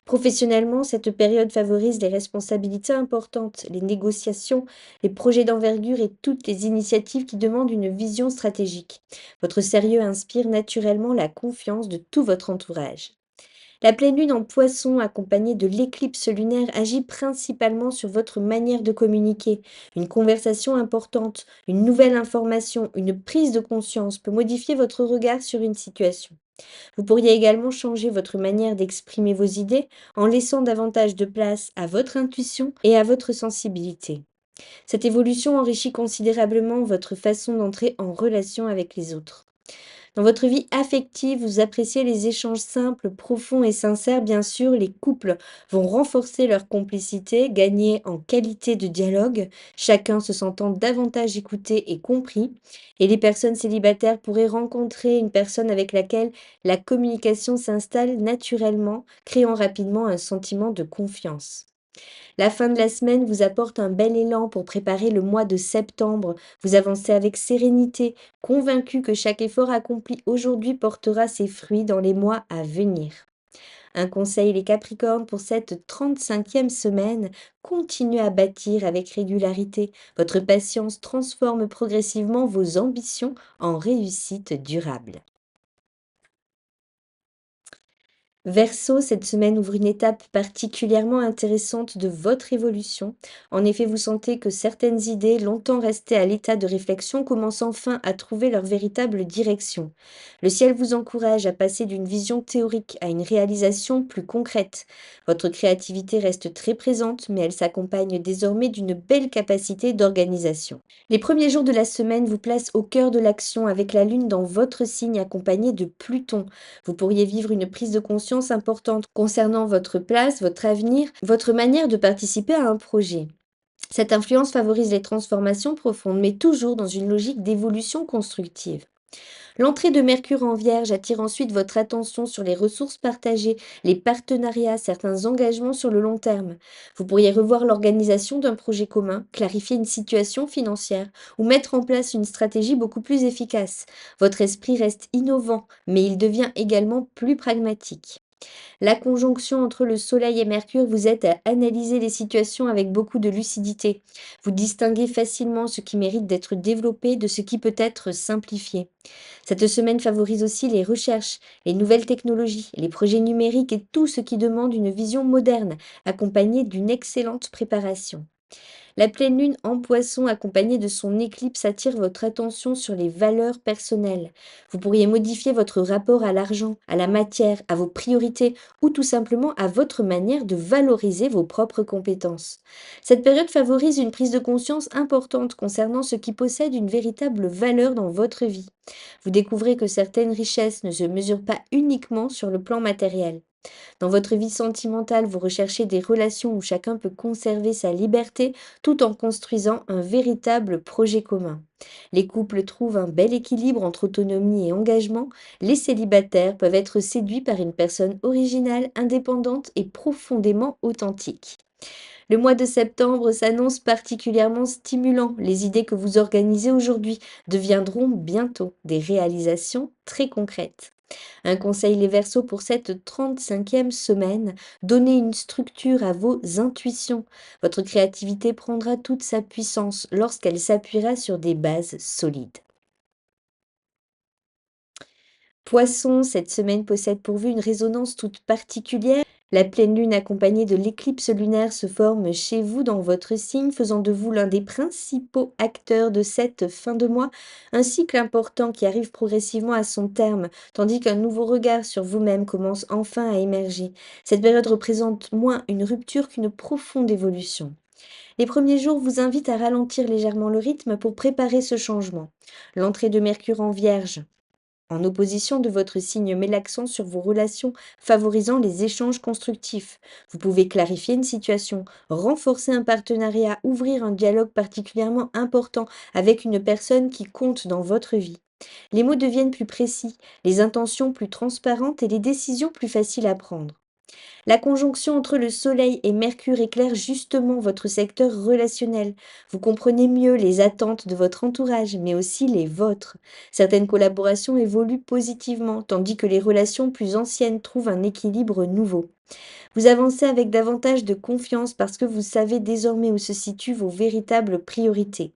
Professionnellement, cette période favorise les responsabilités importantes, les négociations, les projets d'envergure et toutes les initiatives qui demandent une vision stratégique. Votre sérieux inspire naturellement la confiance de tout votre entourage. La pleine lune en poisson, accompagnée de l'éclipse lunaire, agit principalement sur votre manière de communiquer. Une conversation importante, une nouvelle information, une prise de conscience peut modifier votre regard sur une situation. Vous pourriez également changer votre manière d'exprimer vos idées en laissant davantage de place à votre intuition et à votre sensibilité. Cette évolution enrichit considérablement votre façon d'entrer en relation avec les autres. Dans votre vie affective, vous appréciez les échanges simples, profonds et sincères, bien sûr. Les couples vont renforcer leur complicité, gagner en qualité de dialogue, chacun se sentant davantage écouté et compris. Et les personnes célibataires pourraient rencontrer une personne avec laquelle la communication s'installe naturellement, créant rapidement un sentiment de confiance. La fin de la semaine vous apporte un bel élan pour préparer le mois de septembre. Vous avancez avec sérénité, convaincu que chaque effort accompli aujourd'hui portera ses fruits dans les mois à venir. Un conseil les Capricornes pour cette 35e semaine, continuez à bâtir avec régularité. Votre patience transforme progressivement vos ambitions en réussite durable. Verseau, cette semaine ouvre une étape particulièrement intéressante de votre évolution. En effet, vous sentez que certaines idées, longtemps restées à l'état de réflexion, commencent enfin à trouver leur véritable direction. Le ciel vous encourage à passer d'une vision théorique à une réalisation plus concrète. Votre créativité reste très présente, mais elle s'accompagne désormais d'une belle capacité d'organisation. Les premiers jours de la semaine vous placent au cœur de l'action avec la Lune dans votre signe accompagnée de Pluton. Vous pourriez vivre une prise de conscience importante concernant votre place, votre avenir, votre manière de participer à un projet. Cette influence favorise les transformations profondes, mais toujours dans une logique d'évolution constructive. L'entrée de Mercure en Vierge attire ensuite votre attention sur les ressources partagées, les partenariats, certains engagements sur le long terme. Vous pourriez revoir l'organisation d'un projet commun, clarifier une situation financière ou mettre en place une stratégie beaucoup plus efficace. Votre esprit reste innovant, mais il devient également plus pragmatique. La conjonction entre le Soleil et Mercure vous aide à analyser les situations avec beaucoup de lucidité. Vous distinguez facilement ce qui mérite d'être développé de ce qui peut être simplifié. Cette semaine favorise aussi les recherches, les nouvelles technologies, les projets numériques et tout ce qui demande une vision moderne, accompagnée d'une excellente préparation. La pleine lune en poisson accompagnée de son éclipse attire votre attention sur les valeurs personnelles. Vous pourriez modifier votre rapport à l'argent, à la matière, à vos priorités ou tout simplement à votre manière de valoriser vos propres compétences. Cette période favorise une prise de conscience importante concernant ce qui possède une véritable valeur dans votre vie. Vous découvrez que certaines richesses ne se mesurent pas uniquement sur le plan matériel. Dans votre vie sentimentale, vous recherchez des relations où chacun peut conserver sa liberté tout en construisant un véritable projet commun. Les couples trouvent un bel équilibre entre autonomie et engagement. Les célibataires peuvent être séduits par une personne originale, indépendante et profondément authentique. Le mois de septembre s'annonce particulièrement stimulant. Les idées que vous organisez aujourd'hui deviendront bientôt des réalisations très concrètes. Un conseil les Verseaux pour cette 35e semaine, donnez une structure à vos intuitions. Votre créativité prendra toute sa puissance lorsqu'elle s'appuiera sur des bases solides. Poisson, cette semaine possède pour vous une résonance toute particulière. La pleine lune accompagnée de l'éclipse lunaire se forme chez vous dans votre signe, faisant de vous l'un des principaux acteurs de cette fin de mois, un cycle important qui arrive progressivement à son terme, tandis qu'un nouveau regard sur vous-même commence enfin à émerger. Cette période représente moins une rupture qu'une profonde évolution. Les premiers jours vous invitent à ralentir légèrement le rythme pour préparer ce changement. L'entrée de Mercure en Vierge en opposition de votre signe met l'accent sur vos relations, favorisant les échanges constructifs. Vous pouvez clarifier une situation, renforcer un partenariat, ouvrir un dialogue particulièrement important avec une personne qui compte dans votre vie. Les mots deviennent plus précis, les intentions plus transparentes et les décisions plus faciles à prendre. La conjonction entre le Soleil et Mercure éclaire justement votre secteur relationnel. Vous comprenez mieux les attentes de votre entourage, mais aussi les vôtres. Certaines collaborations évoluent positivement, tandis que les relations plus anciennes trouvent un équilibre nouveau. Vous avancez avec davantage de confiance parce que vous savez désormais où se situent vos véritables priorités.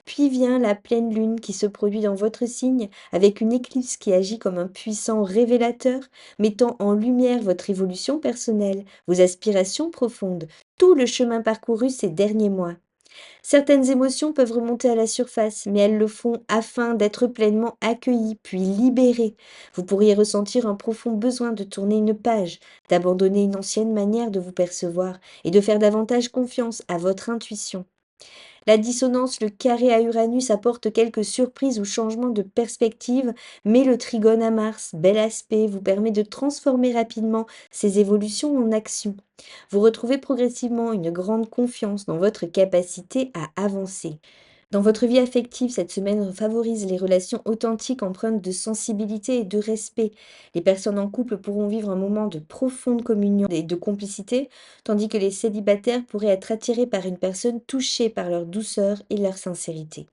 Puis vient la pleine lune qui se produit dans votre signe avec une éclipse qui agit comme un puissant révélateur, mettant en lumière votre évolution personnelle, vos aspirations profondes, tout le chemin parcouru ces derniers mois. Certaines émotions peuvent remonter à la surface, mais elles le font afin d'être pleinement accueillies puis libérées. Vous pourriez ressentir un profond besoin de tourner une page, d'abandonner une ancienne manière de vous percevoir et de faire davantage confiance à votre intuition. La dissonance, le carré à Uranus apporte quelques surprises ou changements de perspective, mais le trigone à Mars, bel aspect, vous permet de transformer rapidement ces évolutions en action. Vous retrouvez progressivement une grande confiance dans votre capacité à avancer. Dans votre vie affective, cette semaine favorise les relations authentiques empreintes de sensibilité et de respect. Les personnes en couple pourront vivre un moment de profonde communion et de complicité, tandis que les célibataires pourraient être attirés par une personne touchée par leur douceur et leur sincérité.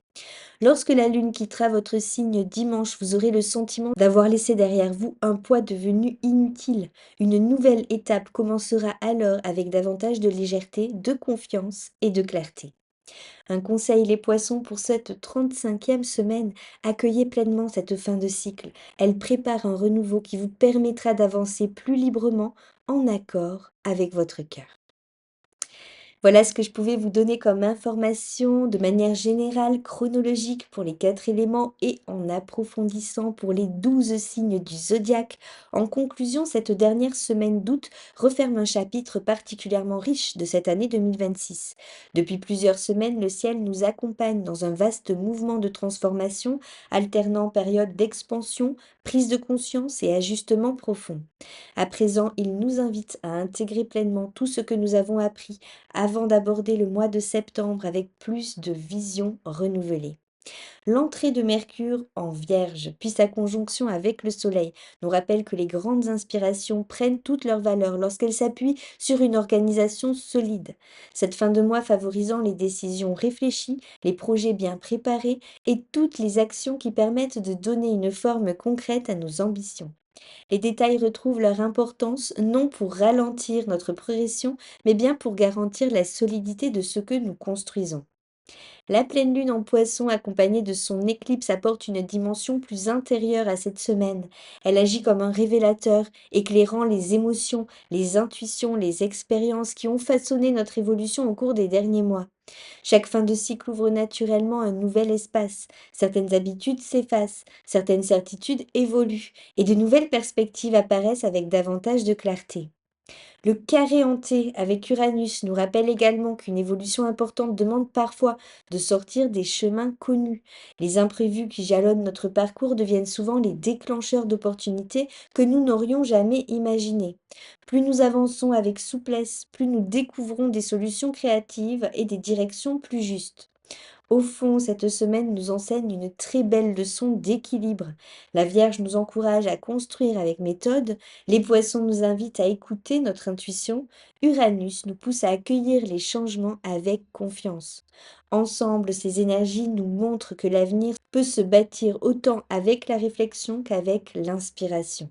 Lorsque la lune quittera votre signe dimanche, vous aurez le sentiment d'avoir laissé derrière vous un poids devenu inutile. Une nouvelle étape commencera alors avec davantage de légèreté, de confiance et de clarté. Un conseil les poissons pour cette 35e semaine, accueillez pleinement cette fin de cycle. Elle prépare un renouveau qui vous permettra d'avancer plus librement en accord avec votre cœur. Voilà ce que je pouvais vous donner comme information de manière générale, chronologique pour les 4 éléments et en approfondissant pour les 12 signes du zodiaque. En conclusion, cette dernière semaine d'août referme un chapitre particulièrement riche de cette année 2026. Depuis plusieurs semaines, le ciel nous accompagne dans un vaste mouvement de transformation, alternant périodes d'expansion, prise de conscience et ajustement profond. À présent, il nous invite à intégrer pleinement tout ce que nous avons appris avant d'aborder le mois de septembre avec plus de vision renouvelée. L'entrée de Mercure en Vierge, puis sa conjonction avec le Soleil, nous rappelle que les grandes inspirations prennent toute leur valeur lorsqu'elles s'appuient sur une organisation solide. Cette fin de mois favorisant les décisions réfléchies, les projets bien préparés et toutes les actions qui permettent de donner une forme concrète à nos ambitions. Les détails retrouvent leur importance non pour ralentir notre progression, mais bien pour garantir la solidité de ce que nous construisons. La pleine lune en poisson accompagnée de son éclipse apporte une dimension plus intérieure à cette semaine. Elle agit comme un révélateur, éclairant les émotions, les intuitions, les expériences qui ont façonné notre évolution au cours des derniers mois. Chaque fin de cycle ouvre naturellement un nouvel espace. Certaines habitudes s'effacent, certaines certitudes évoluent, et de nouvelles perspectives apparaissent avec davantage de clarté. Le carré hanté avec Uranus nous rappelle également qu'une évolution importante demande parfois de sortir des chemins connus. Les imprévus qui jalonnent notre parcours deviennent souvent les déclencheurs d'opportunités que nous n'aurions jamais imaginées. Plus nous avançons avec souplesse, plus nous découvrons des solutions créatives et des directions plus justes. Au fond, cette semaine nous enseigne une très belle leçon d'équilibre. La Vierge nous encourage à construire avec méthode, les poissons nous invitent à écouter notre intuition, Uranus nous pousse à accueillir les changements avec confiance. Ensemble, ces énergies nous montrent que l'avenir peut se bâtir autant avec la réflexion qu'avec l'inspiration.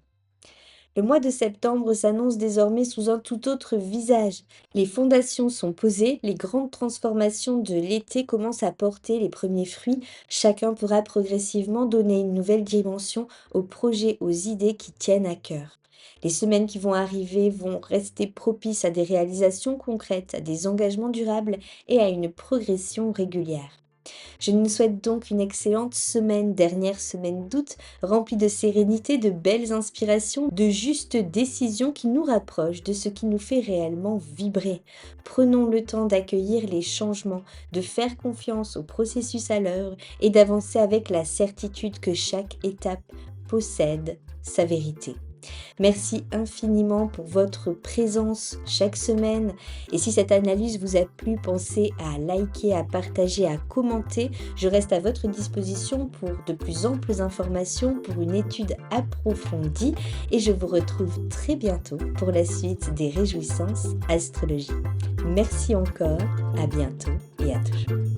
Le mois de septembre s'annonce désormais sous un tout autre visage. Les fondations sont posées, les grandes transformations de l'été commencent à porter les premiers fruits. Chacun pourra progressivement donner une nouvelle dimension aux projets, aux idées qui tiennent à cœur. Les semaines qui vont arriver vont rester propices à des réalisations concrètes, à des engagements durables et à une progression régulière. Je nous souhaite donc une excellente semaine, dernière semaine d'août, remplie de sérénité, de belles inspirations, de justes décisions qui nous rapprochent de ce qui nous fait réellement vibrer. Prenons le temps d'accueillir les changements, de faire confiance au processus à l'œuvre et d'avancer avec la certitude que chaque étape possède sa vérité. Merci infiniment pour votre présence chaque semaine. Et si cette analyse vous a plu, pensez à liker, à partager, à commenter. Je reste à votre disposition pour de plus amples informations, pour une étude approfondie. Et je vous retrouve très bientôt pour la suite des réjouissances astrologiques. Merci encore, à bientôt et à toujours.